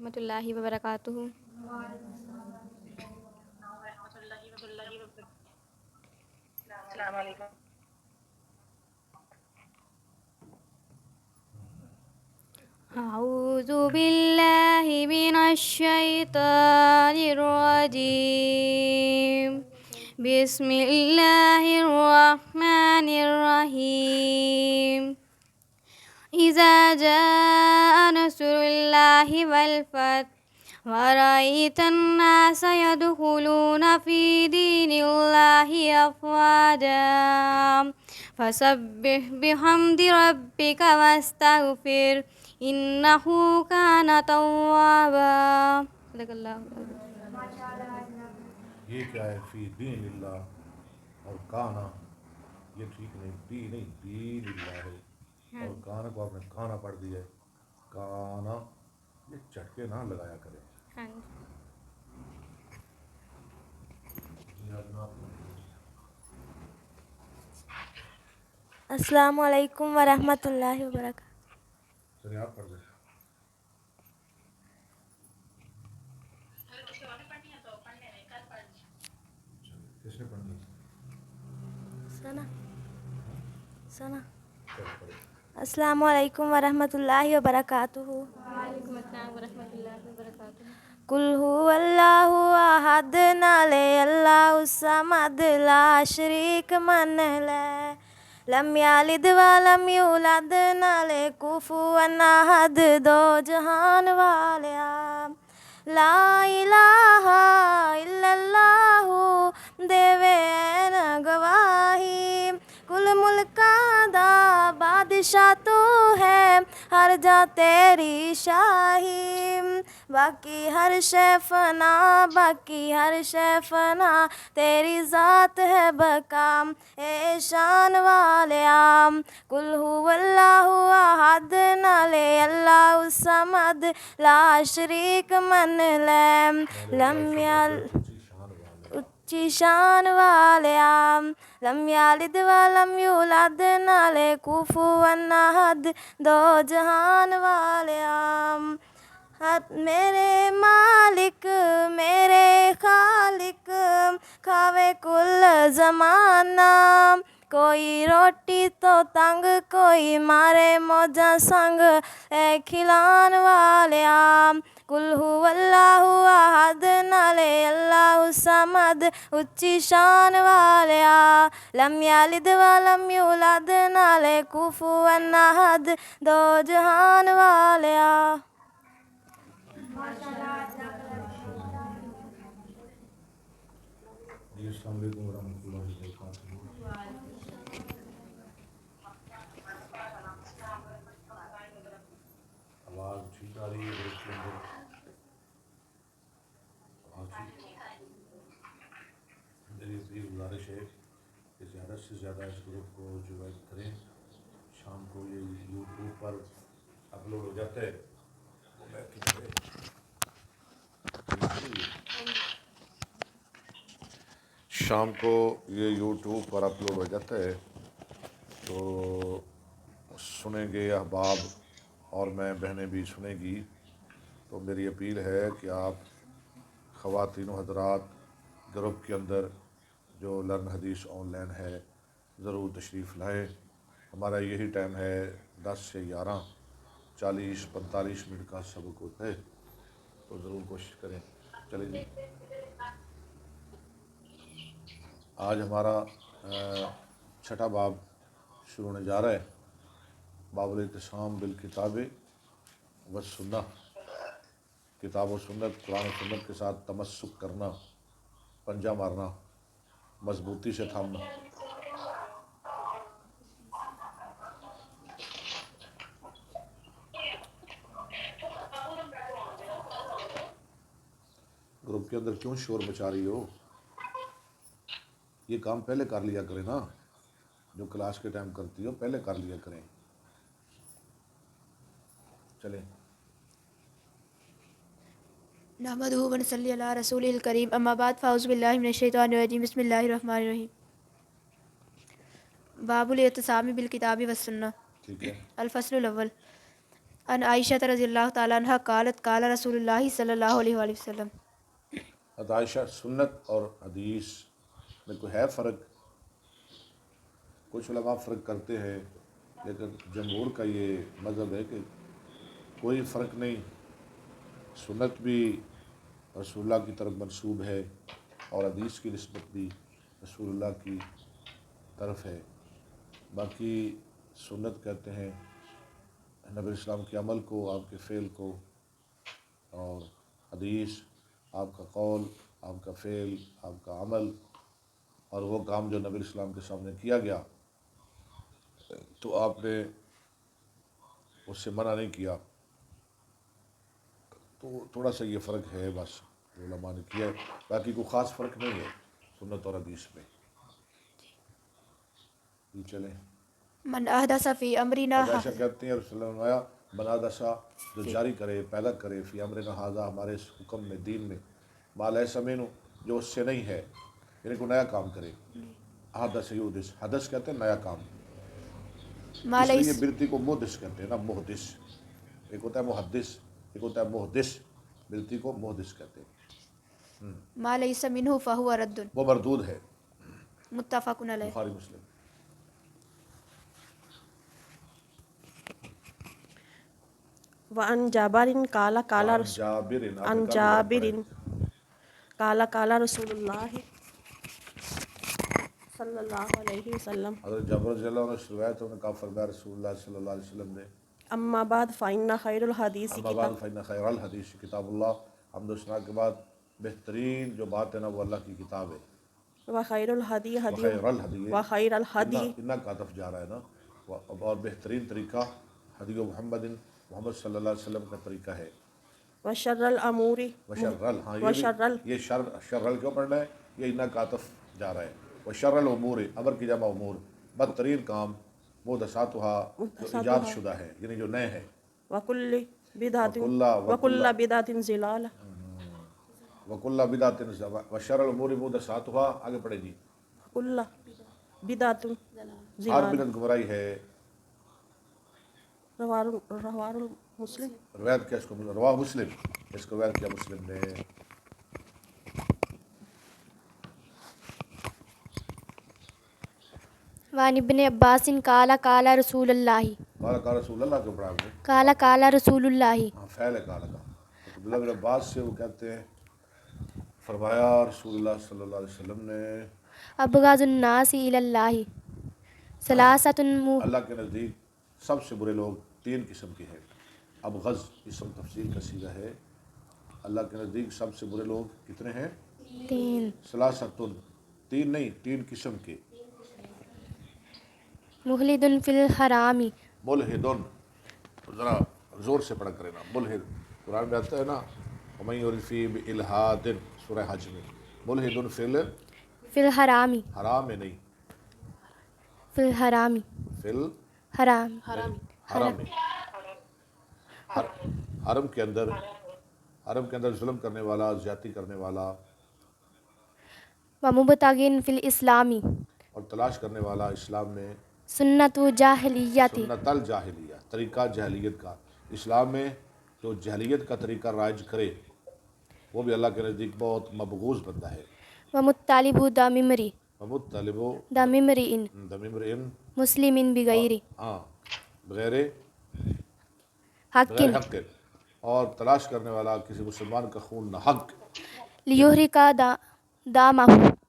ورحمۃ اللہ وبرکاتہ. السلام علیکم. اعوذ باللہ من الشیطان الرجیم. بسم اللہ الرحمن الرحیم. اذا جاء نصر اللہ والفتح ورأيت الناس يدخلون في دين الله أفواجا فسبح بحمد ربك واستغفر إنه كان توابا. صدق اللہ. یہ کیا ہے؟ فی دین اللہ اور کانا، یہ ٹھیک نہیں، دی نہیں، دین اللہ ہے. اور کانا کو آپ نے کانا پڑھ دیا ہے. کانا یہ چٹکے نہ لگایا کریں. السلام علیکم ورحمۃ اللہ وبرکاتہ. چلیے آپ پڑھ دیں. کس نے پڑھ دی؟ سنا. السلام علیکم ورحمۃ اللہ وبرکاتہ. وعلیکم السلام ورحمۃ اللہ وبرکاتہ. قل هو اللہ احد نالے اللہ الصمد لا شریک من لے لم یلد ولم یولد نالے کفوا احد دو جہان والیا لا الہ الا اللہ دیوے نا گواہی کل ملکاں دا بادشاہ تو ہے ہر جا تیری شاہی باقی ہر شے فنا باقی ہر شے فنا تیری ذات ہے بقا اے شان والیا قل هو اللہ احد نالے اللہ الصمد لا شریک من لے لم اچھی شان والیا لم یلد ولم یولد نالے کفوا احد دو جہان والیا میرے مالک میرے خالق کھاوے کل زمانہ کوئی روٹی تو تنگ کوئی مارے موجاں سنگ اے کھلان والیا قل هو اللہ احد نالے اللہ الصمد اچھی شان والیا لم یلد ولم یولد نالے کفوا احد دو جہان والیا. جی السلام علیکم ورحمۃ اللہ وبرکاتہ. آواز ٹھیک آ رہی ہے گروپ کے اندر؟ میری اپنی گزارش ہے کہ زیادہ سے زیادہ اس گروپ کو جو ہے کریں. شام کو یہ یوٹیوب پر اپلوڈ ہو جاتا ہے. شام کو یہ یوٹیوب پر اپلوڈ ہو جاتا ہے تو سنیں گے احباب اور میں بہنیں بھی سنیں گی. تو میری اپیل ہے کہ آپ خواتین و حضرات گروپ کے اندر جو لرن حدیث آن لائن ہے ضرور تشریف لائیں. ہمارا یہی ٹائم ہے 10 سے 11، 40-45 منٹ کا سبق ہوتا ہے، تو ضرور کوشش کریں. چلیں جی، آج ہمارا چھٹا باب شروع ہونے جا رہا ہے. باب الاعتصام بالکتاب والسنہ، کتاب و سنت، قرآن و سنت کے ساتھ تمسک کرنا، پنجہ مارنا، مضبوطی سے تھامنا. گروپ کے اندر کیوں شور مچا رہی ہو؟ یہ کام پہلے کر لیا کریں نا، جو کلاس کے ٹائم کرتی ہو پہلے کر لیا کریں. چلیں. نحمدہ و نصلی علی رسولہ الکریم اما بعد فاعوذ باللہ من الشیطان الرجیم بسم اللہ الرحمن الرحیم. باب الاعتصام بالکتاب والسنہ. ٹھیک ہے. الفصل الاول عن عائشہ رضی اللہ تعالیٰ عنہ قالت قال رسول اللہ صلی اللہ علیہ وآلہ وسلم. حضرت عائشہ سنت اور حدیث میں کوئی ہے فرق؟ کچھ علماء فرق کرتے ہیں، لیکن جمہور کا یہ مذہب ہے کہ کوئی فرق نہیں، سنت بھی رسول اللہ کی طرف منسوب ہے اور حدیث کی نسبت بھی رسول اللہ کی طرف ہے. باقی سنت کہتے ہیں نبی اسلام کے عمل کو، آپ کے فعل کو، اور حدیث آپ کا قول، آپ کا فعل، آپ کا عمل، اور وہ کام جو نبی اسلام کے سامنے کیا گیا تو آپ نے اس سے منع نہیں کیا. تو تھوڑا سا یہ فرق ہے بس علماء نے کیا ہے، باقی کوئی خاص فرق نہیں ہے سنت اور حدیث میں. یہ چلیں. من احدث فی امرنا ایسا کہتے ہیں رسول اللہ نے فرمایا من احدث جو جاری کرے، پیدا کرے، فی امرنا ھذا ہمارے اس حکم میں، دین میں، ما لیس منہ جو اس سے نہیں ہے، یعنی کوئی نیا کام کرے. حدث یحدث، حدث کہتے ہیں نیا کام، ما اس لیے لیس برتی کو محدث کہتے ہیں نا، محدث. ایک ہوتا ہے محدث، ایک ہوتا ہے محدث، برتی کو محدث کہتے ہیں. ما لیس منہ فہو رد. وہ مردود ہے. متفق علیہ. بخاری مسلم. وعن جابر قال قال عن رسول جابر عن جابر قال قال رسول اللہ صلی اللہ علیہ وسلم. حضرت جابر رضی اللہ عنہ سے روایت ہے، انہوں نے کہا فرمایا رسول اللہ صلی اللہ علیہ وسلم نے اما بعد فإن خیر الحدیث اما بعد فإن خیر الحدیث کتاب اللہ، حمد و ثنا کے بعد بہترین جو بات ہے نا وہ اللہ کی کتاب ہے. وخیر الحدی ہدی وخیر الحدی وخیر الحدی اتنا کا عطف جا رہا ہے نا، اور بہترین طریقہ حدی محمد صلی اللہ علیہ وسلم کا طریقہ ہے. وشر الامور وشرل، ہاں وشرل یہ شرل کیوں پڑھنا ہے؟ یہ اتنا کا عطف جا رہا ہے. وشر الامور امر کی جمع امور، بدترین کام محدثاتها جو ایجاد شدہ ہے، یعنی جو نئے ہیں. وکل بدعت وکل وکل بدعت ضلالہ وکل بدعت وشر الامور محدثاتها، آگے پڑھے جی. کل بدعت ہر ضلالہ. بدعت گمراہی ہے. رواه مسلم. روایت کیا اس کو رواہ مسلم، اس کو روایت کیا مسلم نے. وعن ابن عباس قال قال رسول اللہ قال رسول اللہ کے پڑھا ہم نے. قال قال رسول اللہ. ہاں فعل ہے قال کا. عبداللہ بن عباس سے وہ کہتے ہیں فرمایا رسول اللہ صلی اللہ علیہ وسلم نے ابغض الناس الی اللہ ثلاثۃ اللہ کے نزدیک سب سے برے لوگ تین قسم کے ہیں. ابغض اسم تفصیل کا صیغہ ہے. اللہ کے نزدیک سب سے برے لوگ کتنے ہیں؟ تین. ثلاثۃ، تین نہیں، تین قسم کے. مخلد فی الحرام. ملحدن، ذرا زور سے پڑھا کرے نا. ملحد قرآن میں آتا ہے نا، ومن یرد فیہ بإلحاد، سورہ حج میں. ملحدن فی فی الحرام. الحرام میں نہیں، فی الحرام. فی حرام. حرم میں. حرم کے اندر ظلم کرنے والا، زیادتی کرنے والا، ومبتغین فی الاسلام اور تلاش کرنے والا اسلام میں سنت جاہلیت. سنت الجاہلیہ، طریقہ جاہلیت کا. اسلام میں جو جاہلیت کا طریقہ رائج کرے وہ بھی اللہ کے نزدیک بہت مبغوض بندہ ہے. ومطالب دم امرئ ومطلب دم امرئ دم امرئ، مسلم بغیر ہاں بغیر حق حق، اور تلاش کرنے والا کسی مسلمان کا خون نہ حق، لیحرق دامہ.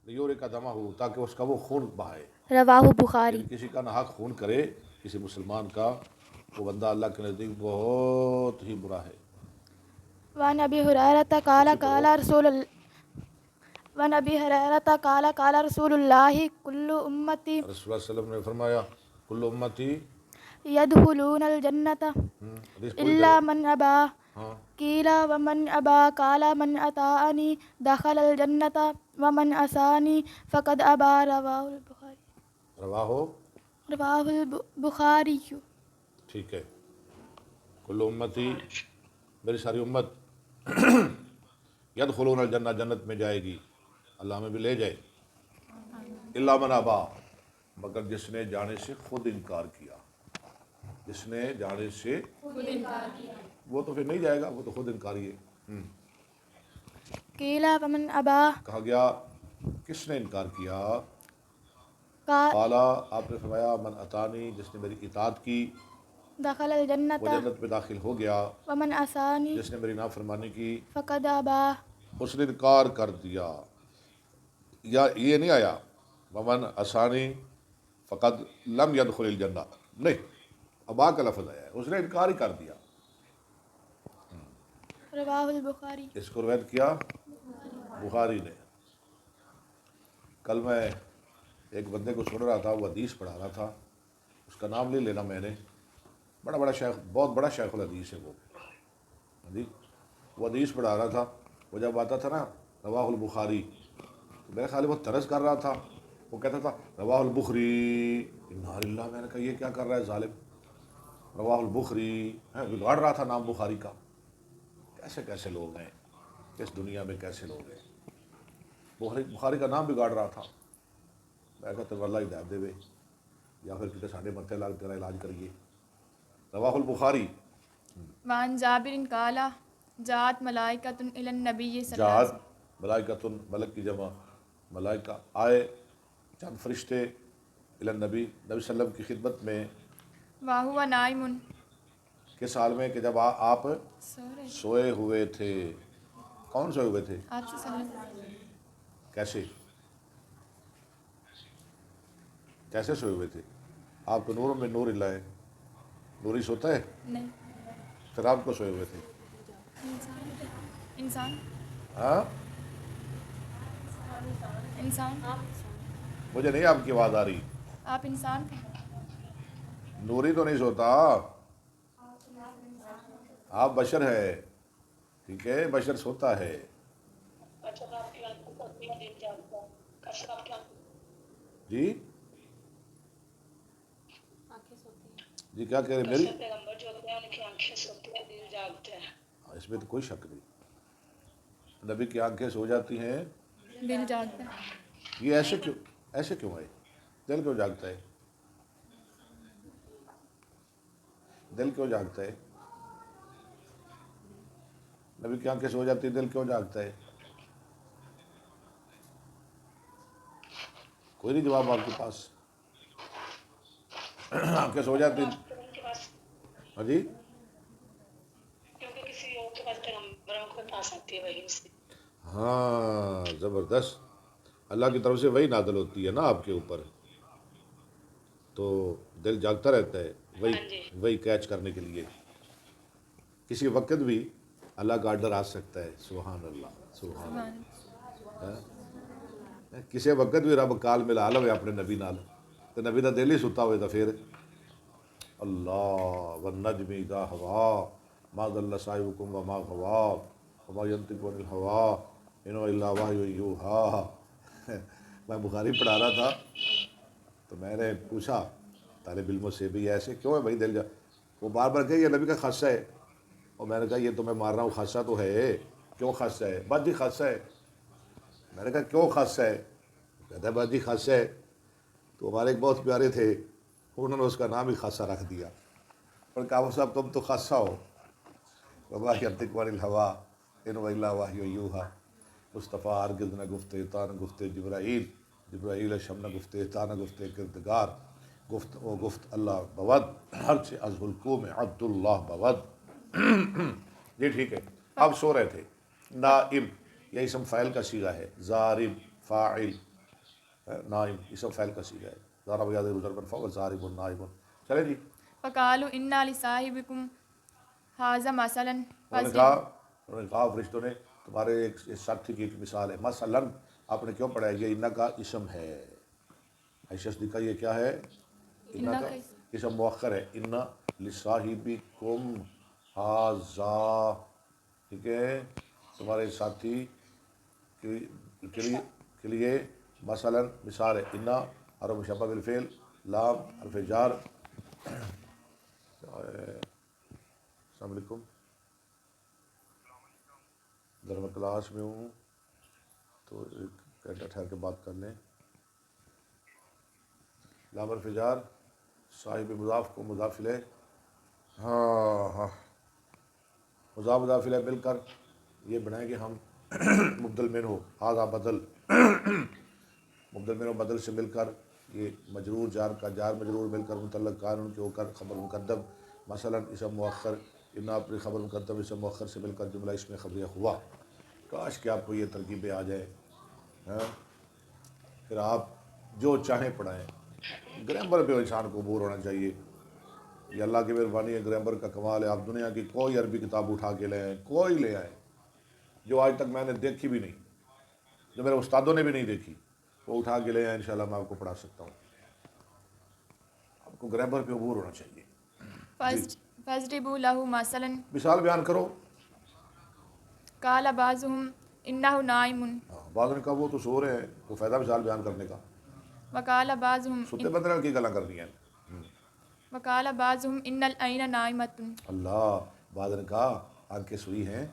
لیور کا دمہ ہو، تاکہ اس کا وہ خون بہائے. رواہ بخاری. یعنی کسی کا نہ حق خون کرے کسی مسلمان کا، وہ بندہ اللہ کے نزدیک بہت ہی برا ہے. وعن ابی ہریرہ قال قال رسول وعن ابی ہریرہ قال قال رسول اللہ کل امتی رسول اللہ صلی اللہ علیہ وسلم نے فرمایا کل امتی یدخلون الجنۃ حدیث پوری الا کرے. من ابا. ہاں قیل ومن ابا قال من اطاعنی دخل الجنۃ ومن عصانی فقد ابا. رواہ البخاری. ٹھیک ہے. کل امتی، میری ساری امت یدخلون الجنہ، جنت میں جائے گی، اللہ ہمیں بھی لے جائے. الا من ابا، مگر جس نے جانے سے خود انکار کیا. جس نے جانے سے وہ تو پھر نہیں جائے گا، وہ تو خود انکاری ہے۔ قیل فمن ابا کہا گیا کس نے انکار کیا؟ قال قالا آپ نے فرمایا من اطانی، جس نے میری اطاعت کی دخل وہ الجنت جنت میں داخل ہو گیا، ومن عصانی جس نے میری نافرمانی کی فقد ابا اس نے انکار کر دیا۔ یا یہ نہیں آیا ومن اسانی فقد لم يدخل الجنہ، نہیں، ابا کا لفظ آیا ہے، اس نے انکار ہی کر دیا۔ رواہ البخاری۔ اس کو روایت کیا بخاری نے۔ کل میں ایک بندے کو سن رہا تھا، وہ حدیث پڑھا رہا تھا، اس کا نام نہیں لینا میں نے، بڑا شیخ، بہت بڑا شیخ الحدیث ہے وہ جی۔ وہ حدیث پڑھا رہا تھا، وہ جب آتا تھا نا رواہ البخاری تو میرے خیال میں وہ ترس کر رہا تھا، وہ کہتا تھا رواہ البخاری، انا للہ، میں نے کہا یہ کیا کر رہا ہے ظالم، رواہ البخاری، بگاڑ رہا تھا نام بخاری کا۔ کیسے کیسے لوگ ہیں اس دنیا میں، کیسے لوگ ہیں، بخاری کا نام بگاڑ رہا تھا۔ میں کہتا ہوں اللہ ہدایت دے وے، یا پھر کسی ساڈے متے لاگ تیرا علاج کریے۔ رواہ البخاری۔ وعن جابر قال جاءت ملائکۃ الی النبی صلی اللہ علیہ جہاد وسلم ملائکتن، ملک کی جمع ملائکہ، آئے چند فرشتے الی النبی، نبی صلی اللہ علیہ وسلم کی خدمت میں، وہو نائم کس حال میں کہ جب آپ سورے سوئے ہوئے تھے۔ کون سوئے ہوئے تھے؟ آپ سے سلام کیسے کیسے سوئے ہوئے تھے؟ آپ کو نوروں میں نور اللہ ہے، نوری سوتا ہے، نہیں پھر آپ کو سوئے ہوئے تھے؟ انسان ہاں انسان مجھے نہیں آپ کی آواز آ رہی۔ آپ انسان تھے۔ نوری تو نہیں سوتا، آپ بشر ہے، ٹھیک ہے، بشر سوتا ہے۔ جی جی کیا کہہ رہے میری؟ اس میں تو کوئی شک نہیں، نبی کی آنکھیں سو جاتی ہیں، دل جاگتا ہے۔ یہ ایسے کیوں ہے؟ دل کیوں جاگتا ہے؟ دل کیوں جاگتا ہے؟ نبی کی آنکھیں سو جاتی ہیں، دل کیوں جاگتا ہے؟ کوئی نہیں جواب آپ کے پاس؟ آنکھیں سو جاتی ہیں، ہاں جی، کیونکہ کسی اور کے پاس پیغمبروں کے پاس آتی ہے وہی سے۔ ہاں زبردست، اللہ کی طرف سے وہی نازل ہوتی ہے نا آپ کے اوپر، تو دل جاگتا رہتا ہے وہی کیچ کرنے کے لیے۔ کسی وقت بھی اللہ کا آرڈر آ سکتا ہے، سبحان اللہ سبحان اللہ۔ کسی وقت بھی رب کال ملا لو اپنے نبی نال، تو نبی دا دل ہی ستا ہوئے تو پھر اللہ والنجم اذا ہوا ما ضل صاحبکم وما غوا وما ینطق عن الہوی ان هو الا وحی یوحی۔ میں بخاری پڑھا رہا تھا تو میں نے پوچھا طالب علموں سے بھی ایسے کیوں ہے بھائی دل جا، وہ بار بار کہ یہ نبی کا خاصہ ہے، اور میں نے کہا یہ تو میں مار رہا ہوں، خاصہ تو ہے، کیوں خاصہ ہے؟ بس جی خاصہ ہے۔ میں نے کہا کیوں خاصہ ہے؟ کہتا ہے بس جی خاصہ ہے۔ تو ہمارے ایک بہت پیارے تھے، انہوں نے اس کا نام ہی خاصہ رکھ دیا، اور کہا صاحب تم تو خاصہ ہو، وما ینطق عن الہوی ان هو الا وحی یوحی۔ مصطفیٰ ہرگز نہ گفتے تا نہ گفتے جبرائیل، جبرائیل شم نہ گفتے تا نہ گفتے کردگار، گفت او گفت اللہ بود، ہر چھ از حلقوم عبد اللہ بود۔ جی ٹھیک ہے، اب سو رہے تھے۔ نائم یہ اسم فاعل کا صیغہ ہے، ضارب فاعل، نائم اسم فاعل کا صیغہ ہے، ضرب یضرب ضربا فهو ضارب نائم۔ چلے جی، فقالوا انا لصاحبکم ھذا مثلا، انہوں نے کہا فرشتوں نے تمہارے ایک ساتھی کی ایک مثال ہے، مثلا آپ نے کیوں پڑھا ہے؟ یہ انا کا اسم ہے، حیثیت کا یہ کیا ہے؟ انا کا اسم مؤخر ہے، انا لصاحبکم ھذا، ٹھیک ہے، تمہارے ساتھی کے لیے مثلا مثال ہے، انا اور مشبہ بالفعل، لام حرف جار۔ السلام علیکم، ذرا میں کلاس میں ہوں تو ایک گھنٹہ ٹھہر کے بات کر لیں۔ لام حرف جار، صاحب مضاف کو مضاف الیہ، ہاں ہاں مضاف مضاف الیہ مل کر یہ بنائیں گے ہم مبدل منہ ہاذا بدل مبدل منہ بدل سے مل کر یہ مجرور جار کا جار مجرور مل کر متعلق قانون کے ہو کر خبر مقدم مثلا اسم مؤخر ان اپنی خبر مقدم اسم مؤخر سے مل کر جملہ اس میں خبریہ ہوا. کاش کہ آپ کو یہ ترکیبیں آ جائیں ہاں پھر آپ جو چاہیں پڑھائیں. گرامر پہ انسان کو بور ہونا چاہیے. یہ اللہ کی مہربانی ہے, گرامر کا کمال ہے. آپ دنیا کی کوئی عربی کتاب اٹھا کے لے آئیں, کوئی لے آئیں جو آج تک میں نے دیکھی بھی نہیں, جو میرے استادوں نے بھی نہیں دیکھی, وہ اٹھا کے لے آئیں. انشاءاللہ میں آپ کو پڑھا سکتا ہوں. آپ کو گرامر پہ عبور ہونا چاہیے. فَاضْرِبُوا لَهُ مَثَلًا مثال بیان کرو. قَالَ بَعْضُهُمْ إِنَّهُ نَائِمٌ بعض نے کہا وہ تو سو رہے ہیں, وہ فائدہ مثال بیان کرنے کا. وَقَالَ بَعْضُهُمْ ستے بدرہ کی گلاں کرنی ہیں. وَقَالَ بَعْضُهُمْ إِنَّ الْعَيْنَ نَائِمَةٌ اللہ بعض نے کہا آنکھیں سوئی ہیں,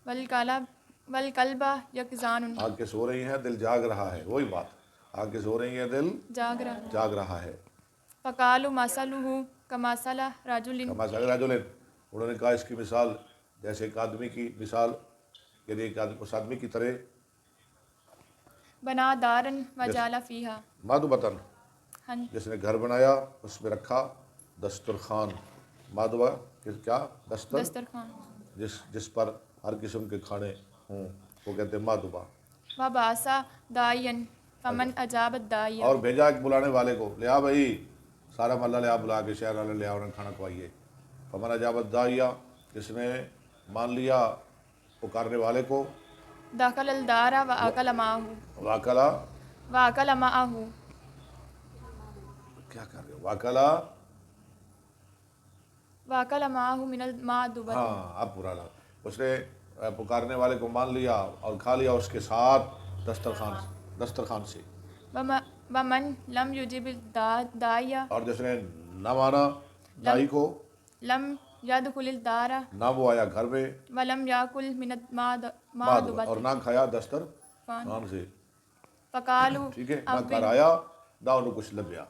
وَالْقَلْبَ يَقْظَانٌ آنکھیں سو رہی ہیں دل جاگ رہا ہے. وہی بات, آنکھیں سو رہی ہیں دل جاگ رہا. جاگ رہا ہے. فَقَالُوا مَثَلُهُ كَمَثَلِ رَجُلٍ کما مثل رجل, انہوں نے کہا اس کی مثال جیسے ایک آدمی کی مثال, یعنی ایک اس آدمی کی طرح بَنَا دَارًا وَجَعَلَ فِيهَا مادبتن, ہاں جس نے گھر بنایا اس میں رکھا دسترخوان. مادبہ کیا دسترخوان. جس پر ہر قسم کے کھانے ہوں وہ کہتے ہیں مادبہ. وَبَعَثَ دَاعِيًا فَمَنْ أَجَابَ الدَّاعِيَ اور بھیجا ایک بلانے والے کو, لیا بھائی سارا محلہ لیا بلا کے, شہر والے لیا انہیں کھانا کھوائیے. فمن اجاب الداعیہ, جس نے مان لیا پکارنے والے کو, دخل الدار وأكل معه واکلا وأكل معه کیا کر رہے ہو, واکلا وأكل معه من المأدبة. ہاں اب پرانا, اس نے پکارنے والے کو مان لیا اور کھا لیا اس کے ساتھ دسترخوان سے. ومن لم يجب الداعي اور جس نے نہ مانا دائی کو, لم يدخل الدار نہ وہ آیا گھر میں, ولم يأكل من اور المأدبة. نہ کھایا دسترخوان سے. فقالوا ٹھیک ہے, نہ گھر آیا نہ انہوں کچھ لبیا.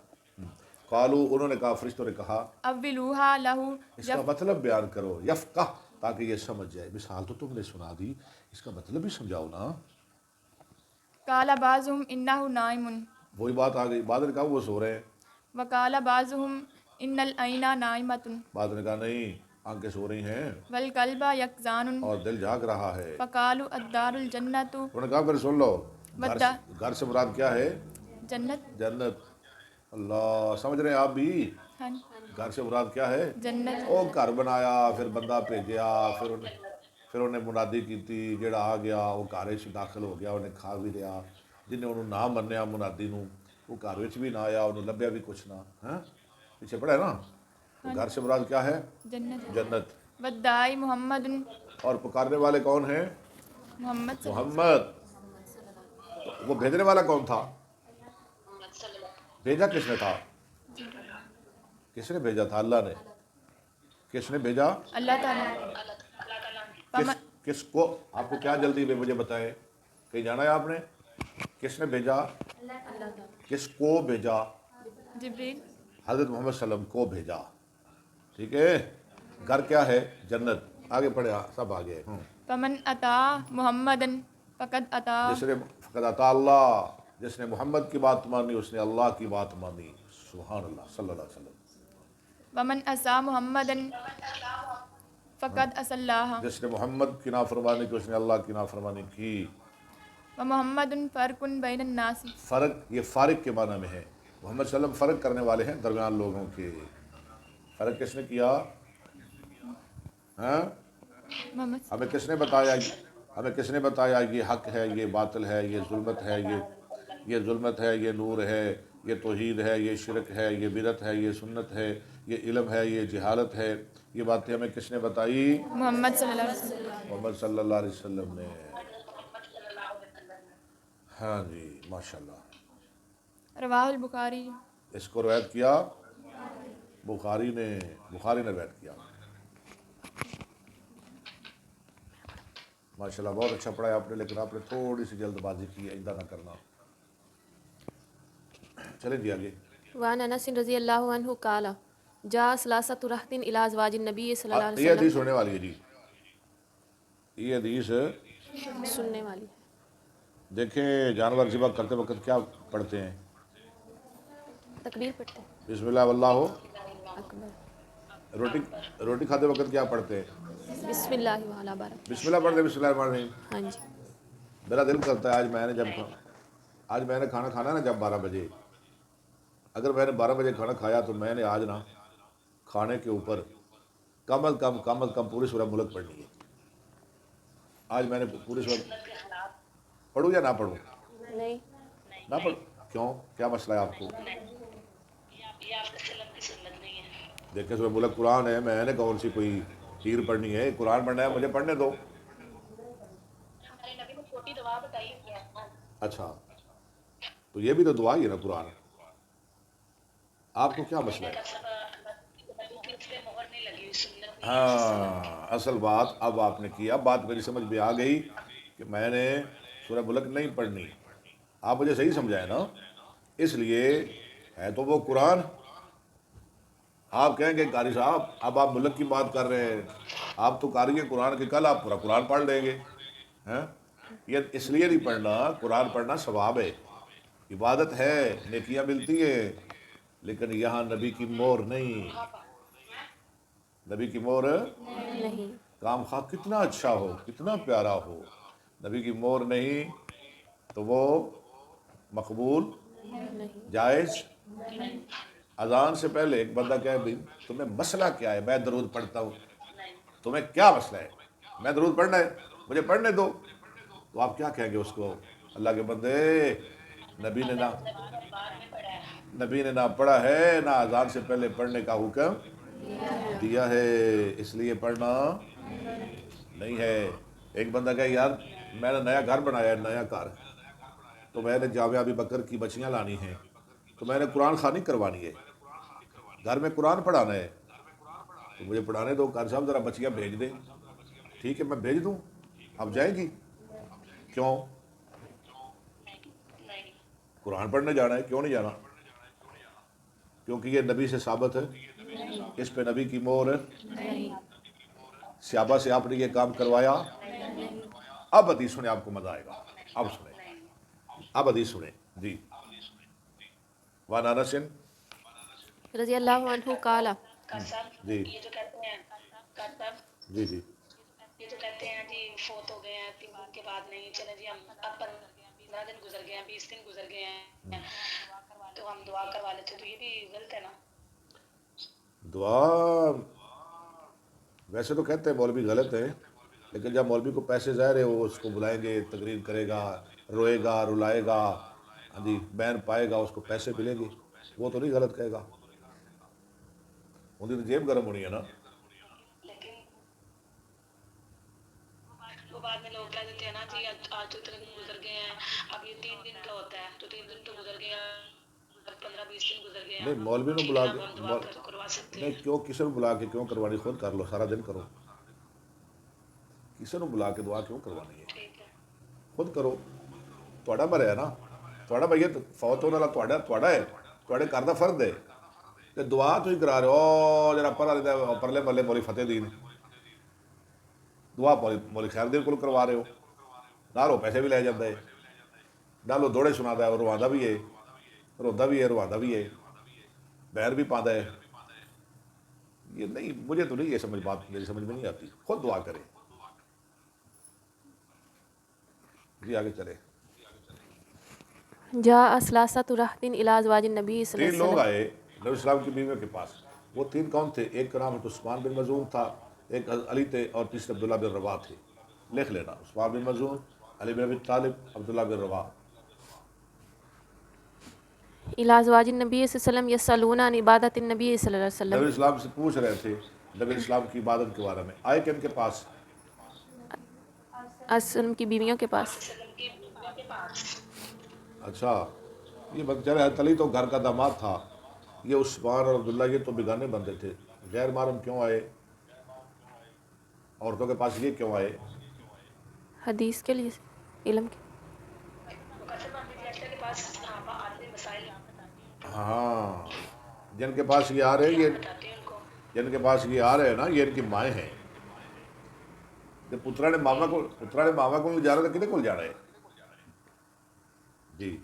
قالو, انہوں نے کہا, فرشتوں نے کہا, أولوها له اس کا مطلب بیان کرو, یفقہ, تاکہ یہ سمجھ جائے. مثال تو تم نے سنا دی, اس کا مطلب بھی سمجھاؤ نا. قال بعضهم إنه نائم وہی بات آ گئی. بعد نے کہا وہ سو رہے ہیں, وقال بعضهم إن العين نائمة بعد نے کہا نہیں آنکھیں سو رہی ہیں والقلب يقظان. اور دل جاگ رہا ہے. فقالوا الدار الجنة انہوں نے کہا پھر سن لو, گھر سے مراد کیا ہے؟ جنت. جنت. اللہ سمجھ رہے ہیں آپ بھی, ہاں گھر سے مراد کیا ہے؟ جنت. وہ گھر بنایا, پھر بندہ بھیجیا, پھر انہیں منادی کی, جڑا آ گیا وہ گھر وچ داخل ہو گیا, انہیں کھا بھی لیا. جنہیں انہوں نہ منیا منادی نو, وہ گھر وچ بھی نہ آیا, انہوں لبیا بھی کچھ نہ. ہاں پیچھے پڑھا ہے نا. تو گھر سے مراد کیا ہے؟ جنت. جنت. والداعی محمد, اور پکارنے والے کون ہیں؟ محمد صلی محمد. وہ بھیجنے والا کون تھا؟ بھیجا کس نے تھا؟ کس نے بھیجا تھا؟ اللہ نے. کس نے بھیجا؟ اللہ تعالیٰ. کس کو؟ آپ کو کیا جلدی میں مجھے بتائیں, کہیں جانا ہے آپ نے؟ کس نے بھیجا؟ کس کو بھیجا؟ جبریل. حضرت محمد صلی اللہ علیہ وسلم کو بھیجا. ٹھیک ہے. گھر کیا ہے؟ جنت. آگے پڑھے, سب آگے. فمن اطاع محمدن فقد اطاع. جس نے فقد اطاع اللہ, جس نے محمد کی بات مانی اس نے اللہ کی بات مانی. سبحان اللہ صلی اللہ علیہ وسلم. ومن عصا محمدن فقد عصى اللہ. جس نے محمد کی نافرمانی کی اس نے اللہ کی نافرمانی کی. ومحمد فرق بین الناس. فرق, یہ فارق کے معنی میں ہے. محمد صلی اللہ علیہ وسلم فرق کرنے والے ہیں درمیان لوگوں کے. فرق کس نے کیا؟ ہاں محمد ہمیں کس نے بتایا, ہمیں کس نے بتایا یہ حق ہے, یہ باطل ہے, یہ ظلمت ہے, یہ ظلمت ہے, یہ نور ہے, یہ توحید ہے, یہ شرک ہے, یہ بدعت ہے, یہ سنت ہے, یہ علم ہے, یہ جہالت ہے. یہ باتیں ہمیں کس نے بتائی؟ محمد صلی اللہ علیہ وسلم. محمد صلی اللہ علیہ وسلم نے. ہاں جی ماشاءاللہ. رواہ البخاری. اس کو روایت کیا بخاری نے روایت کیا. ماشاءاللہ بہت اچھا پڑھایا آپ نے, لیکن آپ نے تھوڑی سی جلد بازی کی, آئندہ نہ کرنا. چلیں جی آگے. وعن انس رضی اللہ عنہ قال جا ثلاثۃ رہط الی ازواج النبی صلی اللہ یہ علیہ حدیث ہونے والی ہے جی، یہ حدیث وسلم سننے والی. دیکھیں جانور ذبح کرتے وقت کیا پڑھتے ہیں؟ تکبیر پڑھتے ہیں. بسم اللہ واللہ. اکبر. روٹی کھاتے وقت کیا پڑھتے ہیں؟ بسم اللہ وعلی برکۃ. بسم اللہ پڑھتے ہیں، بسم اللہ الرحمن الرحیم. ہاں جی. میرا دل کرتا ہے آج میں نے کھانا کھانا نا جب 12 بجے، اگر میں نے 12 بجے کھانا کھایا تو میں نے آج نا کھانے کے اوپر کم از کم پوری سورہ ملک پڑھنی ہے. آج میں نے پوری سورہ پڑھوں یا نہ پڑھوں؟ نہیں. نہ پڑھوں. کیوں؟ کیا مسئلہ ہے آپ کو؟ یہ آپ کے سلم کی سنت نہیں ہے. دیکھیں سورہ ملک قرآن ہے، میں نے کون سی کوئی تیر پڑھنی ہے؟ قرآن پڑھنا ہے، مجھے پڑھنے دو. ہمارے نبی نے چھوٹی دعا بتائی ہے. اچھا تو یہ بھی تو دعا ہی ہے نا قرآن. آپ کو کیا مسئلہ ہے؟ اس پہ مہر نہیں لگی ہوئی سنت نہیں. ہاں اصل بات اب آپ نے کی، اب بات میری سمجھ میں آ گئی کہ میں نے سورہ ملک نہیں پڑھنی. آپ مجھے صحیح سمجھائیں نا. اس لیے ہے تو وہ قرآن. آپ کہیں گے قاری صاحب اب آپ ملک کی بات کر رہے ہیں، آپ تو قاری ہیں قرآن کے، کل آپ پورا قرآن پڑھ لیں گے. یہ اس لیے نہیں پڑھنا، قرآن پڑھنا ثواب ہے، عبادت ہے، نیکیاں ملتی ہیں، لیکن یہاں نبی کی مور نہیں. نبی کی مور نہیں. کام خواہ کتنا اچھا ہو، کتنا پیارا ہو، نبی کی مور نہیں تو وہ مقبول نہیں. جائز. اذان سے پہلے ایک بندہ کہے بھی تمہیں مسئلہ کیا ہے؟ میں درود پڑھتا ہوں. تمہیں کیا مسئلہ ہے؟ میں درود پڑھنا ہے، مجھے پڑھنے دو. تو آپ کیا کہیں گے اس کو؟ اللہ کے بندے نبی نے نہ پڑھا ہے، نہ اذان سے پہلے پڑھنے کا حکم دیا ہے، اس لیے پڑھنا نہیں ہے. ایک بندہ کہے یار میں نے نیا گھر بنایا ہے، نیا گھر، تو میں نے جامعہ ابی بکر کی بچیاں لانی ہیں، تو میں نے قرآن خوانی کروانی ہے، گھر میں قرآن پڑھانا ہے، تو مجھے پڑھانے دو. قاری صاحب ذرا بچیاں بھیج دیں. ٹھیک ہے میں بھیج دوں. اب جائے گی؟ کیوں؟ قرآن پڑھنے جانا ہے. کیوں نہیں جانا؟ کیونکہ یہ نبی سے ثابت ہے، اس پہ نبی کی مہر ہے. صحابہ سے آپ نے یہ کام کروایا. اب حدیث سنیں، آپ کو مزہ آئے گا. اب سنیں، اب حدیث سنیں جی. وعن انس رضی اللہ عنہ قال. جی یہ جو کہتے ہیں جی جی یہ جو کہتے ہیں جی فوت ہو گئے ہیں 3 دن کے بعد نہیں چلے جی ہم اب 15 دن گزر گئے ہیں، 20 دن گزر گئے ہیں تو ہم دعا کروا لیتے، تو یہ بھی غلط ہے نا؟ دعا ویسے تو کہتے ہیں مولوی غلط ہے، لیکن جب مولوی کو پیسے ظاہر ہے وہ اس کو بلائیں گے، تقریر کرے گا، روئے گا، رلائے گا، ہاں جی بین پائے گا، اس کو پیسے ملیں گے، وہ تو نہیں غلط کہے گا. ان کی تو جیب گرم ہونی ہے نا. لیکن وہ بعد میں لوگ کہہ دیتے ہیں نا جی آج تو اتنے دن گزر گئے ہیں، اب یہ 3 دن کا ہوتا ہے تو 3 دن تو گزر گئے ہیں، 15-20 دن گزر گئے ہیں. نہیں مولوی نے ٹھیک بلا ہے کے اب ہم دعا کروا سکتے نہیں ہیں. کیوں کسی نے بلا کے کیوں کروانی؟ خود کر لو، سارا دن کرو. کسی نے بلا کے دعا کیوں کروانی ہے؟ ٹھیک ہے. خود کرو. تھوڑا مرے ہے نا، تھوڑا بھائی فوت ہونے والا تھوڑا ہے، تھوڑے گھر دا فرد ہے کہ دعا تھی کرا رہے ہو. جرا پرلے ملے مولی فتح دین دعا مولی خیر دین کو کروا رہے ہو، نالو پیسے بھی لے جاتا ہے، نالو دوڑے سنا ہے، اور رواندا بھی ہے، روندا بھی ہے، رواندا بھی ہے، بیر بھی پاندا ہے. یہ نہیں، مجھے تو نہیں یہ سمجھ، بات میری سمجھ میں نہیں آتی. خود دعا کرے جی. آگے چلے. جاء ثلاثۃ رہط الی ازواج النبی صلی 3 اللہ لوگ علیہ آئے نبی السلام کی بیویوں کے پاس. وہ 3 کون تھے؟ ایک کا نام عثمان بن مظعون تھا، ایک علی تھے، اور تیسرے عبداللہ بن رواح تھے. لکھ لینا، عثمان بن مظعون، علی بن ابی طالب، عبداللہ بن رواح. الی ازواج النبی صلی اللہ علیہ وسلم یسألون عن عبادت النبی صلی اللہ علیہ نبی وسلم. السلام سے پوچھ رہے تھے نبی السلام کی عبادت کے بارے میں. آئے کن کے پاس؟ اسلم کی بیویوں کے پاس. اچھا یہ بچہ حضرت علی تو گھر کا داماد تھا، یہ عثمان اور عبداللہ یہ تو بیگانے بندے تھے. غیر محرم کیوں آئے؟ عورتوں کے پاس یہ کیوں آئے؟ حدیث کے لیے، علم کے. مقدم احمد یاشا کے پاس صحابہ آتے مسائل ہاں جن کے پاس یہ آ رہے ہیں، یہ بتاتے ہیں جن کے پاس یہ آ رہے ہیں نا یہ ان کی مائیں ہیں. جب پترا نے ماما کو لے جا رہا تھا کتنے کو لے جا رہے ہیں؟ جی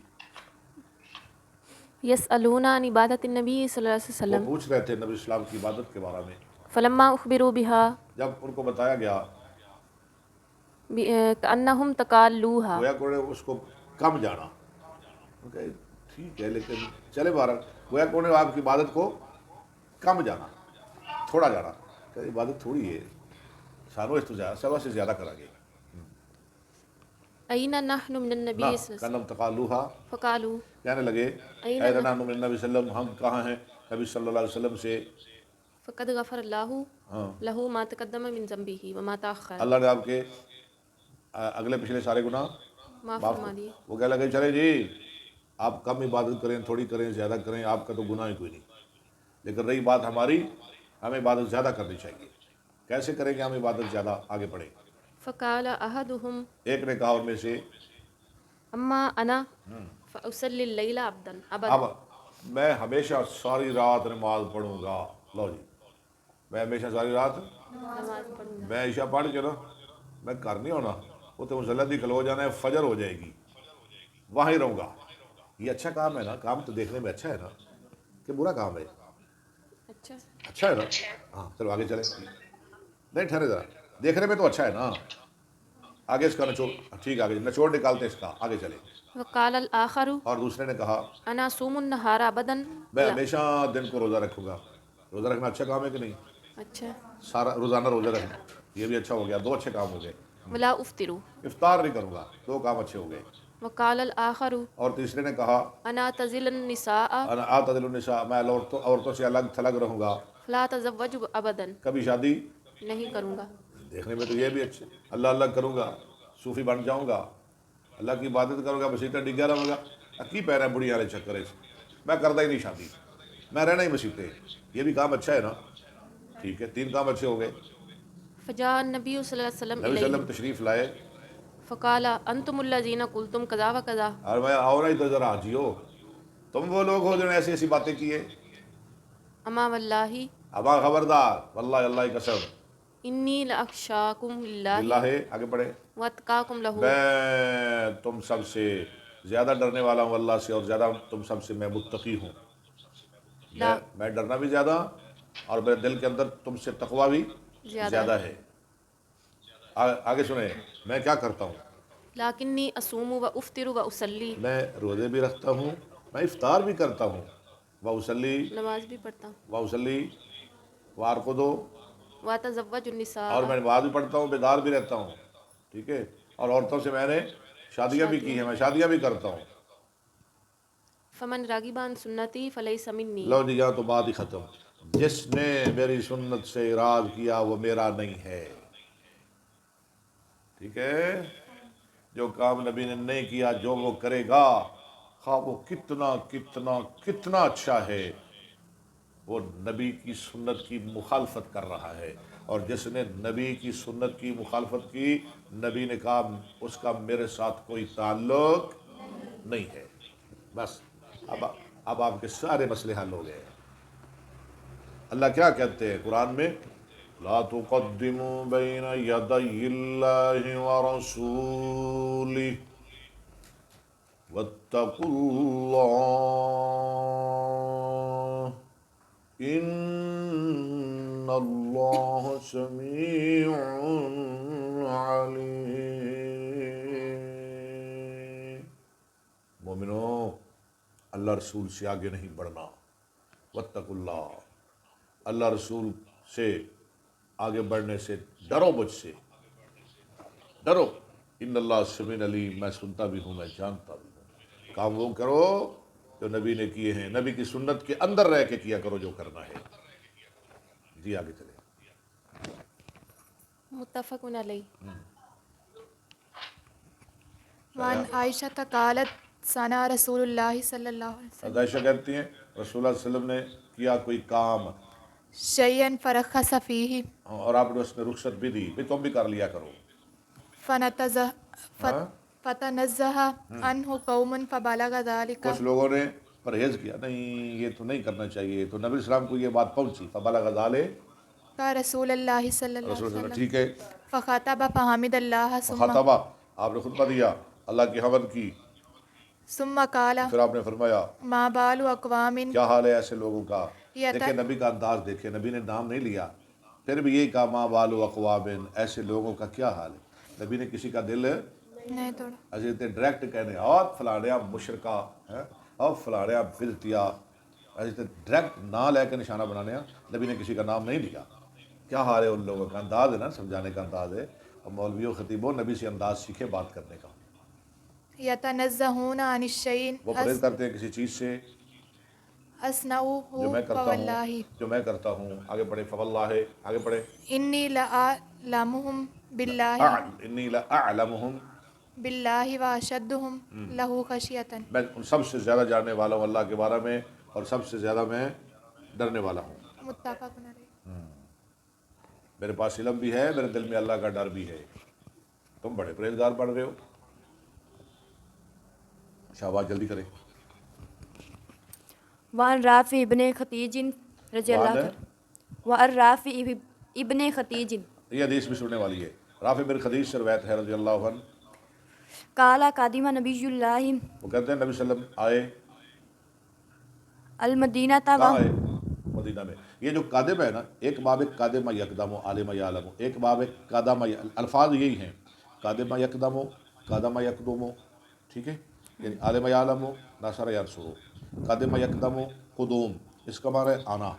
يسألون عن عبادة النبي صلى الله عليه وہ وسلم پوچھ رہے تھے نبی اسلام کی عبادت کے بارے میں. فلما أخبروا بها جب ان کو بتایا گیا كأنهم تقالوها گویا کہ انہوں نے اس کو کم جانا. ان کا ٹھیک ہے لیکن چلے بارہ گویا کہ انہوں نے آپ کی عبادت کو کم جانا تھوڑا جانا کہ عبادت تھوڑی ہے سانو اس تو زیادہ سوا سے زیادہ کرا گے. أين نحن من نہ النبي صلى الله عليه وسلم کنم تقالوہا فقالوا کہنے لگے أين اے نحن من النبی صلی اللہ علیہ وسلم ہم کہاں ہیں نبی صلی اللہ علیہ وسلم سے. فقد غفر الله ہاں له ما تقدم من ذنبه وما تأخر اللہ نے آپ کے اگلے پچھلے سارے گناہ معاف معاف فرما دیے. وہ کہنے لگے چلے جی آپ کم عبادت کریں تھوڑی کریں زیادہ کریں آپ کا تو گناہ ہی کوئی نہیں. لیکن رہی بات ہماری ہمیں عبادت زیادہ کرنی چاہیے. کیسے کریں کہ ہم عبادت زیادہ آگے بڑھیں؟ فقال أحدهم ایک نے کہا ان میں سے أما أنا فأصلي الليل أبدا اب میں ہمیشہ ساری رات نماز پڑھوں گا. لو جی میں ہمیشہ ساری رات نماز پڑھوں گا. میں عشاء پڑھ کے نا میں گھر نہیں ہونا وہ تو مسلح کھلو جانا ہے فجر ہو جائے گی وہاں ہی رہوں گا. یہ اچھا کام ہے نا کام تو دیکھنے میں اچھا ہے نا کہ برا کام ہے؟ اچھا اچھا ہے نا. ہاں چلو آگے چلیں. نہیں ٹھہرے ذرا دیکھنے میں تو اچھا ہے نا. آگے اس کا نچوڑ ٹھیک آگے نچوڑ نکالتے اس کا آگے چلے. وقال الآخر اور دوسرے نے کہا أنا أصوم النهار أبدا میں ہمیشہ دن کو روزہ رکھوں گا. روزہ رکھنا اچھا کام ہے کہ نہیں؟ اچھا سارا روزانہ روزہ رکھنا یہ بھی اچھا ہو گیا. دو اچھے کام ہو گئے. ولا أفطر. افطار نہیں کروں گا دو کام اچھے ہو گئے. وقال الآخر اور تیسرے نے کہا أنا أعتزل النساء انا اعتزل النساء میں عورتوں سے الگ تھلگ رہوں گا فلا أتزوج أبدا کبھی شادی نہیں کروں گا. دیکھنے میں تو یہ بھی اچھے اللہ اللہ کروں گا صوفی بن جاؤں گا اللہ کی عبادت کروں گا مسیطہ ڈگا رہوں گا. کی پہ رہا ہے بڑی والے چکر میں کرتا ہی نہیں شادی میں رہنا ہی مسیطے. یہ بھی کام اچھا ہے نا. ٹھیک ہے تین کام اچھے ہو گئے. فجاء النبي صلى الله عليه وسلم نبی صلی اللہ علیہ إليه وسلم تشریف لائے فقال أنتم الذين قلتم كذا وكذا. اور میں آؤ نہیں تو ذرا جیو تم وہ لوگ ہو جنہوں نے ایسی ایسی باتیں کی ہے. أما والله ابا خبردار واللہ اللہ کی قسم إني لأخشاكم اللہ لله ہے آگے بڑھے وأتقاكم له. میں تم سب سے زیادہ ڈرنے والا ہوں اللہ سے اور زیادہ تم سب سے میں متقی ہوں. میں ڈرنا بھی زیادہ اور میرے دل کے اندر تم سے تقوی بھی زیادہ ہے. آگے سنیں میں کیا کرتا ہوں. لكني أصوم وأفطر وأصلي. میں روزے بھی رکھتا ہوں میں افطار بھی کرتا ہوں وأصلی نماز بھی پڑھتا ہوں. وأصلی وأرقد وأتزوج النساء. اور میں نماز بھی پڑھتا ہوں بیدار بھی رہتا ہوں. ٹھیک ہے اور عورتوں سے میں نے شادیاں بھی کی ہیں میں شادیاں بھی کرتا ہوں. فمن راغب عن سنتی فليس مني. لو جی یہاں تو بات ہی ختم. جس نے میری سنت سے اعراض کیا وہ میرا نہیں ہے. ٹھیک ہے جو کام نبی نے نہیں کیا جو وہ کرے گا خواہ وہ کتنا کتنا کتنا اچھا ہے وہ نبی کی سنت کی مخالفت کر رہا ہے. اور جس نے نبی کی سنت کی مخالفت کی نبی نے کہا اس کا میرے ساتھ کوئی تعلق نہیں ہے. بس اب آپ کے سارے مسئلے حل ہو گئے. اللہ کیا کہتے ہیں قرآن میں لا تقدموا بین یدی اللہ ورسولہ واتقوا اللہ ان اللہ سمیع علیم. مومنو اللہ رسول سے آگے نہیں بڑھنا. واتقوا اللہ اللہ رسول سے آگے بڑھنے سے ڈرو مجھ سے ڈرو. ان اللہ سمیع علیم میں سنتا بھی ہوں میں جانتا بھی ہوں. کام وہ کرو جو نبی نے کیے ہیں نبی کی سنت کے اندر رہ کے کیا کرو جو کرنا ہے. جی آگے چلے. متفق علیہ. وعن عائشة قالت ثنا رسول اللہ صلی اللہ علیہ وسلم عائشہ کہتی ہیں رسول اللہ صلی اللہ علیہ وسلم نے کیا کوئی کام شیئا فرخص فیہ اور آپ نے اس میں رخصت بھی دی بھی تم بھی کر لیا کرو. فتنزہ عنہ قوم فبلغ ذلك کچھ لوگوں نے پرہیز کیا، نہیں یہ تو نہیں کرنا چاہیے، تو نبی السلام کو یہ بات پہنچی، فبلغ ذلک کا رسول اللہ صلی اللہ رسول علیہ اللہ، وسلم ٹھیک ہے، فخاطب فحمد اللہ خطبہ آپ نے خطبہ دیا، اللہ کی حمد کی، ثم قال پھر آپ نے فرمایا ما بال اقوام کیا حال ہے ایسے لوگوں کا. یت- دیکھیں نبی کا انداز دیکھیں، نبی نے نام نہیں لیا، پھر بھی یہی کہا ما بال اقوام، ایسے لوگوں کا کیا حال ہے. نبی نے کسی کا دل نہیں توڑا. حضرت ڈائریکٹ کہنے اور فلاڑیا مشرکہ ہے اور فلاڑیا بلتیا، حضرت ڈائریکٹ نہ لے کے نشانہ بنانے ہیں. نبی نے کسی کا نام نہیں لیا. کیا حال ہے ان لوگوں کا، انداز ہے نا، سمجھانے کا انداز ہے. اور مولویوں خطیبوں نبی سے انداز سیکھے بات کرنے کا. یتنزہون عن الشیء وہ پرہیز کرتے ہیں کسی چیز سے اصنعہ جو میں کرتا فواللہ ہوں، جو میں کرتا ہوں. آگے پڑھے فواللہ، آگے پڑھے انی لأعلمہم باللہ انی لأعلمہم، باللہ واشدہم لہ خشیۃ. میں ان سب سے زیادہ جاننے والا ہوں اللہ کے بارے میں، اور سب سے زیادہ میں ڈرنے والا ہوں. متفق علیہ. میرے پاس علم بھی ہے، میرے دل میں اللہ کا ڈر بھی ہے. تم بڑے پرہیزگار بن رہے ہو. شاباش، جلدی کریں. وعن رافع ابن خدیج رضی اللہ وعن عنہ، وعن رافع ابن خدیج یہ حدیث بھی سننے والی ہے. رافع بن خدیج سے روایت ہے رضی اللہ عنہ. قال قادم نبی اللہ وہ کہتے ہیں نبی صلی اللہ علیہ وسلم آئے. المدینہ کہاں آئے؟ مدینہ میں. یہ جو قادم ہے نا، ایک باب قادم یقدم عالم یعلم، ایک باب قادم، الفاظ یہی ہیں، قادم یقدم، قادم یقدم، ٹھیک ہے، یعنی عالم یعلم، نصر یرسو. قادم یقدم قدوم، اس کا معنی ہے آنا.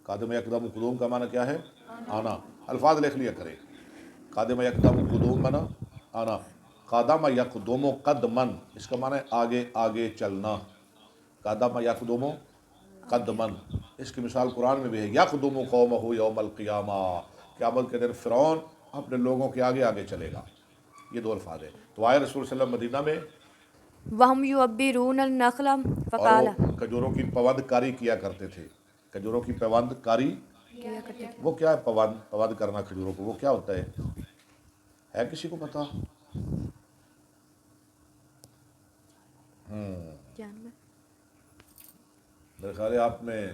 قادم یقدم قدوم کا معنی کیا ہے؟ آنا. الفاظ لکھ لیا کرے. قادم یقدم قدوم معنی آنا. قادم یقدم قدمن، اس کا معنی ہے آگے آگے چلنا. قادم یقدم قدمن، اس کی مثال قرآن میں بھی ہے. یقدم قومہ یوم القیامہ، قیامت کے دن فرعون اپنے لوگوں کے آگے آگے چلے گا. یہ دو الفاظ ہیں. تو آئے رسول صلی اللہ علیہ وسلم مدینہ میں، وہم یعبرون النخل اور فقال وہ کھجوروں کی پیوند کاری کیا کرتے تھے. کھجوروں کی پیوند کاری، وہ کیا ہے پیوند کرنا کھجوروں کو، وہ کیا ہوتا ہے کسی کو پتا؟ میرے خیال ہے آپ میں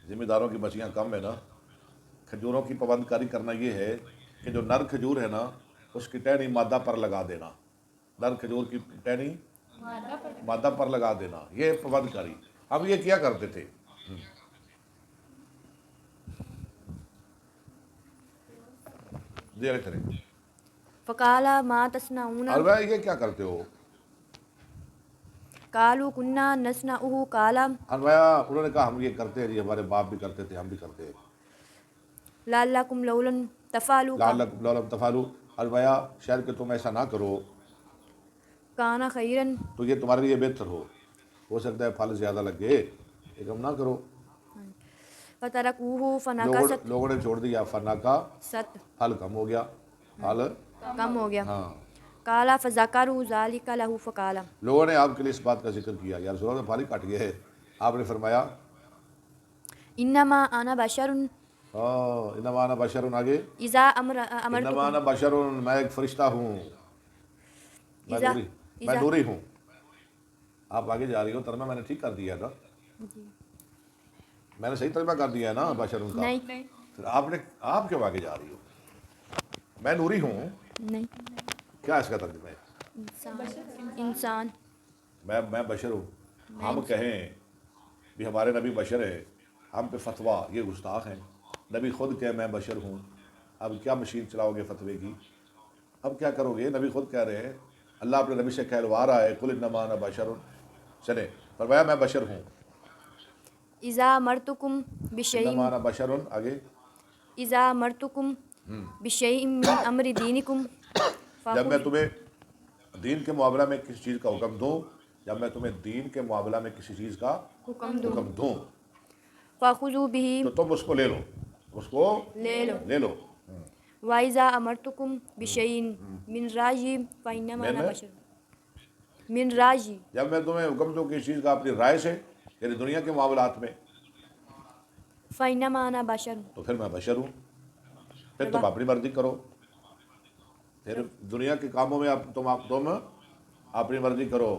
ذمہ داروں کی بچیاں کم ہے نا. کھجوروں کی پیوند کاری کرنا یہ ہے کہ جو نر کھجور ہے نا، اس کی ٹہنی مادہ پر لگا دینا. نر کھجور کی ٹہنی مادہ پر لگا دینا، یہ پیوند کاری. اب یہ کیا کرتے تھے؟ یہ کریں. فقال ما تصنعون اور بھائی یہ کیا کرتے ہو؟ قالوا كنا نصنعه قال انوایا انہوں نے کہا ہم یہ کرتے ہیں جی، ہمارے باپ بھی کرتے تھے، ہم بھی کرتے ہیں. لعلكم لولا تفعلوا لعلکم لم تفعلوا، انوایا شاید کہ تم ایسا نہ کرو كان خيرا تو یہ تمہارے لیے بہتر ہو سکتا ہے پھل زیادہ لگے، لیکن نہ کرو. فتركوه فنكست لوگوں نے چھوڑ دیا. فنا کا ست پھل کم ہو گیا، پھل کم ہو گیا. ہاں. قال فذكروا ذلك له فقال لوگوں نے آپ کے لیے اس بات کا ذکر کیا، یا رسول اللہ پھل ہی کٹ گئے ہے. آپ نے فرمایا انما انا بشر انما انا بشر، آگے اذا انما امرتكم انا بشر، میں ایک فرشتہ ہوں، میں نوری ہوں. آپ آگے جا رہی ہو، ترجمہ میں نے ٹھیک کر دیا تھا، میں نے صحیح ترجمہ کر دیا ہے نا بشر کا. نہیں پھر آپ کیوں آگے جا رہی ہو؟ میں نوری ہوں، نہیں کیا اس کا ترجمہ ہے؟ انسان میں بشر ہوں. ہم کہیں بھی ہمارے نبی بشر ہے، ہم پہ فتویٰ، یہ گستاخ ہیں. نبی خود کہے میں بشر ہوں. اب کیا مشین چلاؤ گے فتوے کی؟ اب کیا کرو گے؟ نبی خود کہہ رہے ہیں، اللہ اپنے نبی سے کہلوا رہا ہے قل انما انا بشر. چلے فرمایا میں بشر ہوں. اذا امرتكم بشيء انما انا بشر، آگے اذا امرتكم بشيء من امر دينكم جب میں تمہیں دین کے معاملہ میں کسی چیز کا حکم دوں، جب میں تمہیں دین کے معاملہ میں کسی چیز کا حکم دوں فخذوا به تو تم اس کو لے لو، اس کو لے لو. واذا امرتكم بشيء من راجي فانما انا بشر من راجي جب میں تمہیں حکم دوں کسی چیز کا اپنی رائے سے، یعنی دنیا کے معاملات میں، فانما انا بشر تو پھر میں بشر ہوں. پھر تم اپنی مرضی کرو. پھر دنیا کے کاموں میں تم اپنی مرضی کرو،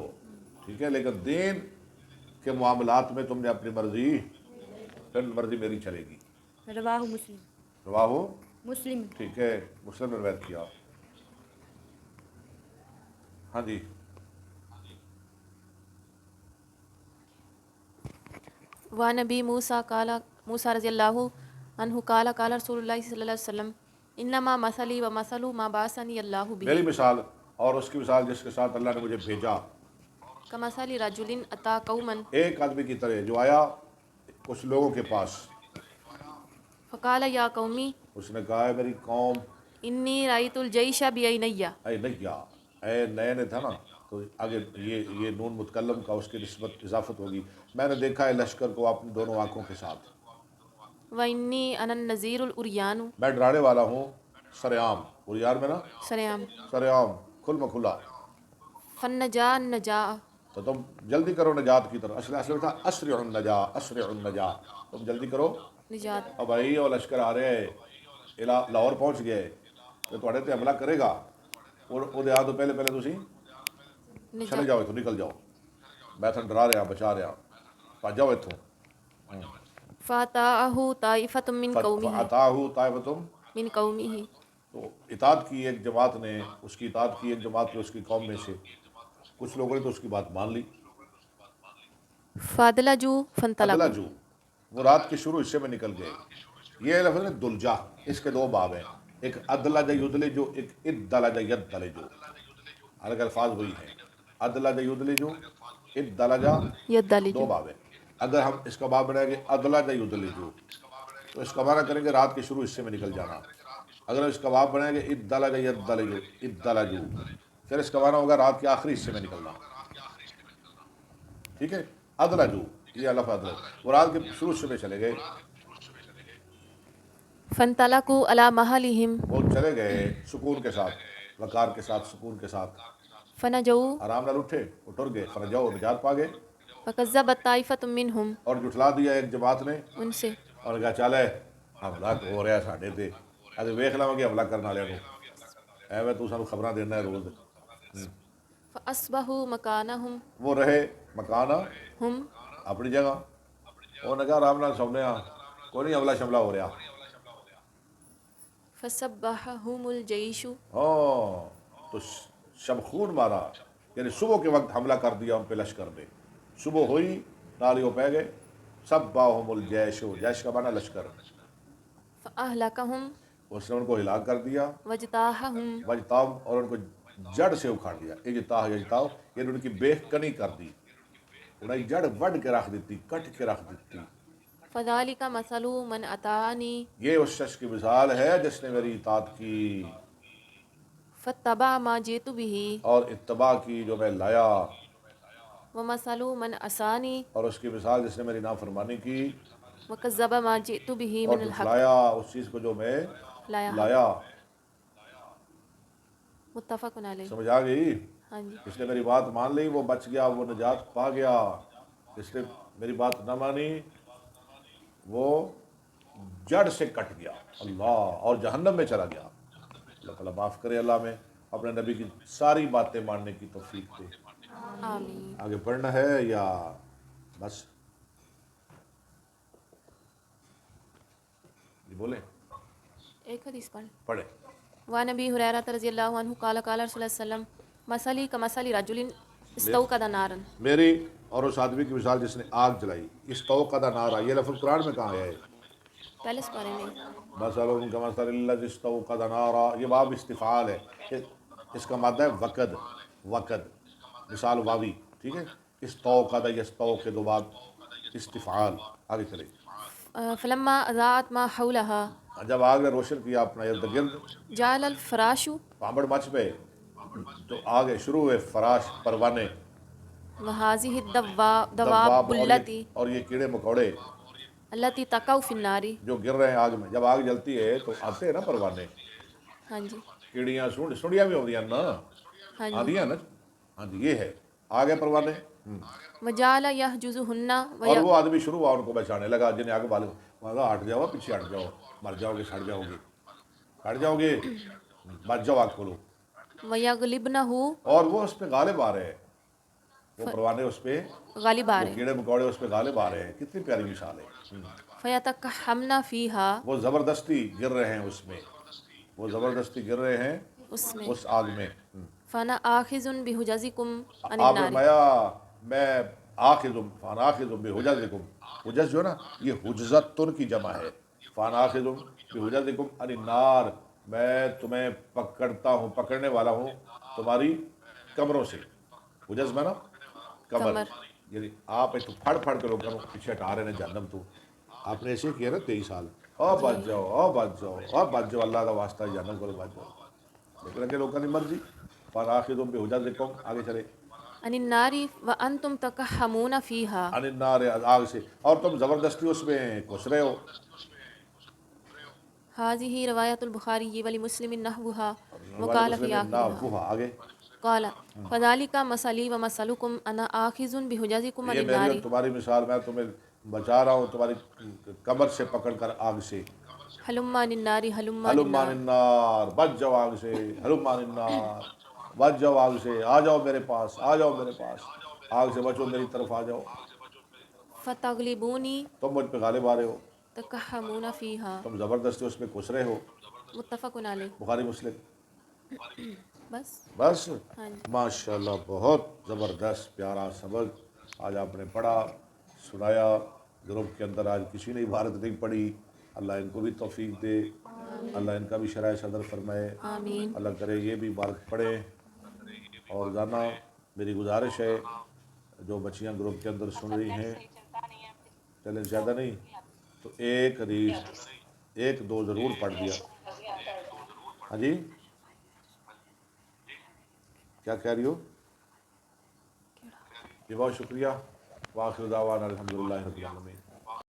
ٹھیک ہے، لیکن دین کہ معاملات میں تم نے اپنی مرضی، پھر مرضی میری چلے گی. رواہ مسلم. رواہ مسلم. ٹھیک ہے، مسلم نے روایت کیا. ہاں جی. وعن ابی موسیٰ قال موسیٰ رضی اللہ عنہ قال قال رسول اللہ صلی اللہ علیہ وسلم انما مثلی و مثل ما بعثنی اللہ میری به مثال اور اس کی مثال جس کے ساتھ اللہ نے مجھے بھیجا، کمثل رجل اتی قوما ایک آدمی کی طرح جو آیا کچھ لوگوں کے پاس. فقال یا قومی اس نے کہا ہے میری قوم، انی رأیت الجیش بعینی. اے نیا، اے نئے نے تھا نا تو آگے یہ نون متکلم کا اس کی نسبت اضافت ہوگی. میں نے دیکھا ہے لشکر کو اپنی دونوں آنکھوں کے ساتھ. وانی انا النذیر الاریان میں ڈرانے والا ہوں سریام، اریان میں نا سریام. سریام کھل مکھلا. فنجا نجا تو تم جلدی کرو نجات کی طرف. اصل تھا اسرع النجا، اسرع النجا، تم جلدی کرو. نجات. اب بھائی اور لشکر آ رہے ہیں، لاہور پہنچ گئے تو تھوڑے تے حملہ کرے گا. اور وہ آ تو پہلے تسی چلے نجات. جاؤ اتوں، نکل جاؤ، میں تھن ڈرا رہا بچا رہا، بھج جاؤ اتوں. فاتاہ طائفۃ من قومہ فَأَتَاهُ طَائِفَةٌ، من قومہ. تو اطاعت کی ایک جماعت نے، اس کی اطاعت کی ایک جماعت نے اس کی قوم میں سے. کچھ لوگوں نے تو اس کی بات مان لی. فادلجوا فانطلقوا. ادلجو، وہ رات کے شروع حصے میں نکل گئے. یہ لفظ ہے دلجا، اس کے دو باب ہیں، ایک ادلج یدلجو، ایک ادلج یدلجو. الگ الفاظ وہی ہیں، ادلج یدلجو، ادلج، یدلج. دو باب ہیں. اگر ہم اس کا باب بنائیں گے ادلج یدلجو تو اس کا معنی کریں گے رات کے شروع حصے میں نکل جانا. اگر اس کا باب بنائیں گے ادلج یدلجو، ادلجو، پھر اس کا معنی ہوگا رات کے آخری حصے میں نکلنا. ٹھیک ہے، ادلجو یہ لفظ ادلج، وہ رات کے شروع حصے میں چلے گئے. فانطلقوا علی مہلہم وہ چلے گئے سکون کے ساتھ، وقار کے ساتھ، سکون کے ساتھ، فنجوا آرام نال اٹھے، اٹھر گئے. فرجاؤ، نجات پا گئے. فکذبت طائفۃ منہم، اور جھٹلا دیا ایک جماعت نے، ان سے. اور کہا چل حملہ ہو رہا ساڈے تے، اج ویکھ لواں گے حملہ کرن والے کو، ایویں تو سانوں خبراں دینا ہے روز. فاصبحوا مکانہم وہ رہے مکانہ ہم اپنی جگہ. انہوں نے کہا آرام نال سونے ہاں، کوئی نہیں حملہ شملہ ہو رہا. فصبحہم الجیش. ہاں، تو شمخون مارا، یعنی صبح کے وقت حملہ کر دیا ان پہ لشکر نے. صبح ہوئی نالیوں پہ گئے. صباہم الجیش، جیش کا معنی لشکر. فاہلکہم اس نے ان کو ہلاک کر دیا. واجتاحہم وجتام، اور ان کو جڑ سے اکھاڑ دیا. اجتاح یجتاح یعنی ان کی بیخ کنی کر دی، انہیں جڑ وڈ کے رکھ دیتی، کٹ کے رکھ دیتی. فذالک مثل من اطاعنی یہ اس شخص کی مثال ہے جس نے میری اطاعت کی فاتبع ما جئت به اور اتباع کی جو میں لایا. ومثل من عصانی اور اس کی مثال جس نے میری نافرمانی کی وکذب ما جئت به اور من الحق. جھٹلایا اس چیز کو جو میں لایا. لایا. متفق علیہ. سمجھ آ گئی؟ ہاں جی. جس نے میری بات مان لی وہ بچ گیا، وہ نجات پا گیا. جس نے میری بات نہ مانی وہ جڑ سے کٹ گیا اللہ، اور جہنم میں چلا گیا. اللہ تعالیٰ معاف کرے، اللہ میں اپنے نبی کی ساری باتیں ماننے کی توفیق دے. آمین. آگے پڑھنا ہے یا بس جی بولیں؟ ایک حدیث پڑھ. پڑھیں. وعن ابی ہریرہ رضی اللہ عنہ قال قال رسول اللہ صلی اللہ علیہ وسلم مثلی کمثل رجل استوقد نارا. میری اور اس آدمی کی مثال جس نے آگ جلائی. استوقد نارا، یہ لفظ قرآن میں کہاں ہے؟ پہلے سے پڑھے نہیں. مثل کمثل الذی استوقد نارا، یہ باب استفعال ہے، اس کا مادہ ہے وقد. وقد مثال واوی، ٹھیک ہے. استوقد یستوقد باب استفعال. آگے چلے. فلما اضاءت ما حولها جب آگ نے روشن کیا اپنا ارد گرد، جعل الفراش پامبڑ مچ پہ، تو آگے شروع ہوئے فراش، پروانے، وهذه الدواب دواب، التي اور یہ کیڑے مکوڑے التي تقع في النار. جو گر رہے ہیں آگ میں. جب آگ جلتی ہے تو آتے ہیں نا پروانے، ہاں جی. کیڑیاں سنڈیاں بھی ہوتی ہیں نا، ہاں جی. آدھی ہیں نا. ہاں جی، یہ ہے آگے پروانے. وجعل يحجزهن اور وہ آدمی شروع ہوا ان کو بچانے لگا جنہیں آگے والے کہا ہٹ جاؤ، پیچھے ہٹ جاؤ، مر جاؤ گے، سڑ جاؤ گے، ہٹ جاؤ گے، بچ جاؤ، آگ کھولو. ويغلبنه اور وہ اس پہ غالب آ رہے ہیں. وہ پروانے اس پہ غالب آ وہ رہے ہیں. کیڑے مکوڑے اس پہ غالب آ رہے ہیں. کتنی پیاری مثال ہے. فیتکحمن فیہا، وہ زبردستی گر رہے ہیں اس میں، وہ زبردستی گر رہے ہیں اس میں. اس آگ میں. فانا آخذ بحجزکم عن آپ نے النار. فرمایا میں آخذم فانا آخذم بحجزکم. حجز جو ہے نا یہ حجزتن کی جمع ہے. فانا آخذم بحجزکم عن النار، میں تمہیں پکڑتا ہوں، پکڑنے والا ہوں تمہاری کمروں سے. حجز میں نا کمر، کمر. یعنی آپ ایک پھڑ پھڑ کے لوگوں کو پیچھے ہٹا رہے ہیں جہنم تو. آپ نے ایسے کیا نا 23 سال، اور بچ جاؤ اور بچ جاؤ اور بچ جاؤ، اللہ کا واسطہ ہے جہنم کو بچ جاؤ. لیکن اگر لوگوں کی مرضی. فَآخِذُم بِحُجَزِكُمْ، آگے چلے. عن النار وانتم تکحمون فیہا. عن النار، آگ سے، اور تم زبردستی اس میں گھس رہے ہو. هذه روایت البخاری ولمسلم نحوها ہمارے وقال مسلم فی میں نا آخرها. وہ آگے قال فذلك مثلی ومثلکم انا آخذ بحجزکم عن یہ میری النار. اور تمہاری مثال، میں تمہیں بچا رہا ہوں تمہاری کمر سے پکڑ کر آگ سے. حلم عن النار حلم عن حلم عن النار. النار، بچ جاؤ آگ سے. حلم عن النار، بچ جاؤ آگ سے، آ جاؤ میرے پاس، آ جاؤ میرے پاس، آگ سے بچو، میری طرف آ جاؤ. فتغلبونی تم مجھ پہ غالب آ رہے ہو، تکحمون فیہا. تم زبردستی اس میں گھس رہے ہو. متفق علیہ. بخاری مسلم. بس. بس ہاں جی. ماشاءاللہ بہت زبردست پیارا سبق آج آپ نے پڑھا، سنایا. گروپ کے اندر آج کسی نے عبارت نہیں پڑھی. اللہ ان کو بھی توفیق دے، اللہ ان کا بھی شرح صدر فرمائے. آمین. اللہ کرے یہ بھی عبارت پڑھیں. اور گانا میری گزارش ہے جو بچیاں گروپ کے اندر سن رہی ہیں، چلیں زیادہ نہیں تو ایک حدیث 1-2 ضرور پڑھ دیا. ہاں جی کیا کہہ رہی ہو؟ جی بہت شکریہ. وآخر دعوانا الحمدللہ رب العالمین.